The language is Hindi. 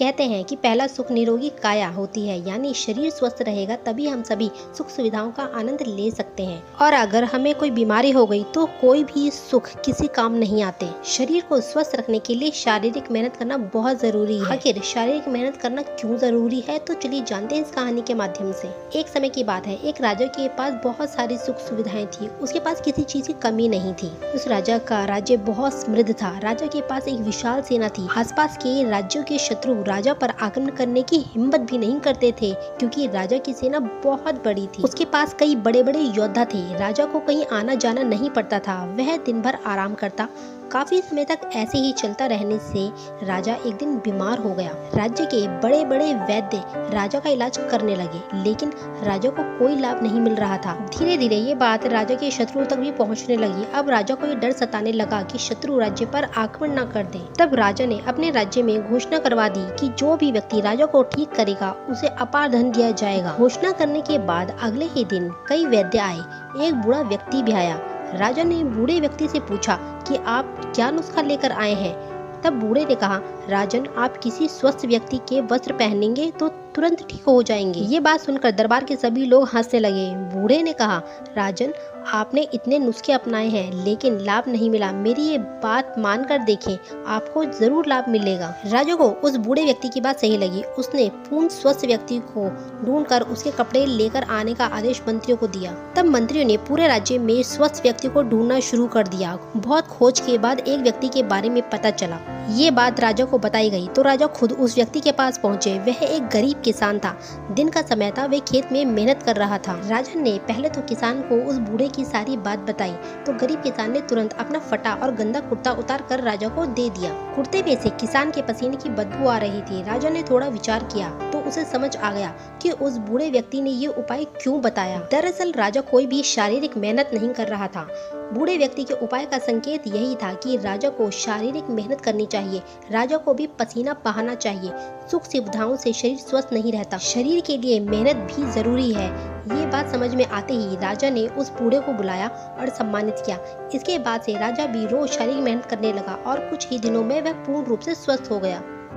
कहते हैं कि पहला सुख निरोगी काया होती है, यानी शरीर स्वस्थ रहेगा तभी हम सभी सुख सुविधाओं का आनंद ले सकते हैं। और अगर हमें कोई बीमारी हो गई तो कोई भी सुख किसी काम नहीं आते। शरीर को स्वस्थ रखने के लिए शारीरिक मेहनत करना बहुत जरूरी है। आखिर शारीरिक मेहनत करना क्यों जरूरी है, तो चलिए जानते हैं इस कहानी के माध्यम से। एक समय की बात है, एक राजा के पास बहुत सारी सुख सुविधाएं थी। उसके पास किसी चीज की कमी नहीं थी। उस राजा का राज्य बहुत समृद्ध था। राजा के पास एक विशाल सेना थी। आसपास के राज्यों के शत्रु राजा पर आक्रमण करने की हिम्मत भी नहीं करते थे, क्योंकि राजा की सेना बहुत बड़ी थी। उसके पास कई बड़े बड़े योद्धा थे। राजा को कहीं आना जाना नहीं पड़ता था। वह दिन भर आराम करता। काफी समय तक ऐसे ही चलता रहने से राजा एक दिन बीमार हो गया। राज्य के बड़े बड़े वैद्य राजा का इलाज करने लगे, लेकिन राजा को कोई लाभ नहीं मिल रहा था। धीरे धीरे ये बात राजा के शत्रुओं तक भी पहुंचने लगी। अब राजा को ये डर सताने लगा कि शत्रु राज्य पर आक्रमण न कर दे। तब राजा ने अपने राज्य में घोषणा करवा दी कि जो भी व्यक्ति राजा को ठीक करेगा उसे अपार धन दिया जाएगा। घोषणा करने के बाद अगले ही दिन कई वैद्य आए। एक बूढ़ा व्यक्ति भी आया। राजा ने बूढ़े व्यक्ति से पूछा कि आप क्या नुस्खा लेकर आए हैं। तब बूढ़े ने कहा, राजन, आप किसी स्वस्थ व्यक्ति के वस्त्र पहनेंगे तो तुरंत ठीक हो जाएंगे। ये बात सुनकर दरबार के सभी लोग हंसने लगे। बूढ़े ने कहा, राजन, आपने इतने नुस्खे अपनाए हैं लेकिन लाभ नहीं मिला। मेरी ये बात मानकर देखें, आपको जरूर लाभ मिलेगा। राजा को उस बूढ़े व्यक्ति की बात सही लगी। उसने पूर्ण स्वस्थ व्यक्ति को ढूंढकर उसके कपड़े लेकर आने का आदेश मंत्रियों को दिया। तब मंत्रियों ने पूरे राज्य में स्वस्थ व्यक्ति को ढूंढना शुरू कर दिया। बहुत खोज के बाद एक व्यक्ति के बारे में पता चला। ये बात राजा को बताई गई तो राजा खुद उस व्यक्ति के पास पहुँचे। वह एक गरीब किसान था। दिन का समय था। वे खेत में मेहनत कर रहा था। राजा ने पहले तो किसान को उस बूढ़े की सारी बात बताई तो गरीब किसान ने तुरंत अपना फटा और गंदा कुर्ता उतार कर राजा को दे दिया। कुर्ते में से किसान के पसीने की बदबू आ रही थी। राजा ने थोड़ा विचार किया तो उसे समझ आ गया कि उस बूढ़े व्यक्ति ने ये उपाय क्यों बताया। दरअसल राजा कोई भी शारीरिक मेहनत नहीं कर रहा था। बूढ़े व्यक्ति के उपाय का संकेत यही था कि राजा को शारीरिक मेहनत करनी चाहिए। राजा को भी पसीना बहाना चाहिए। सुख सुविधाओं से शरीर स्वस्थ नहीं रहता। शरीर के लिए मेहनत भी जरूरी है। ये बात समझ में आते ही राजा ने उस बूढ़े को बुलाया और सम्मानित किया। इसके बाद से राजा भी रोज शारीरिक मेहनत करने लगा और कुछ ही दिनों में वह पूर्ण रूप से स्वस्थ हो गया।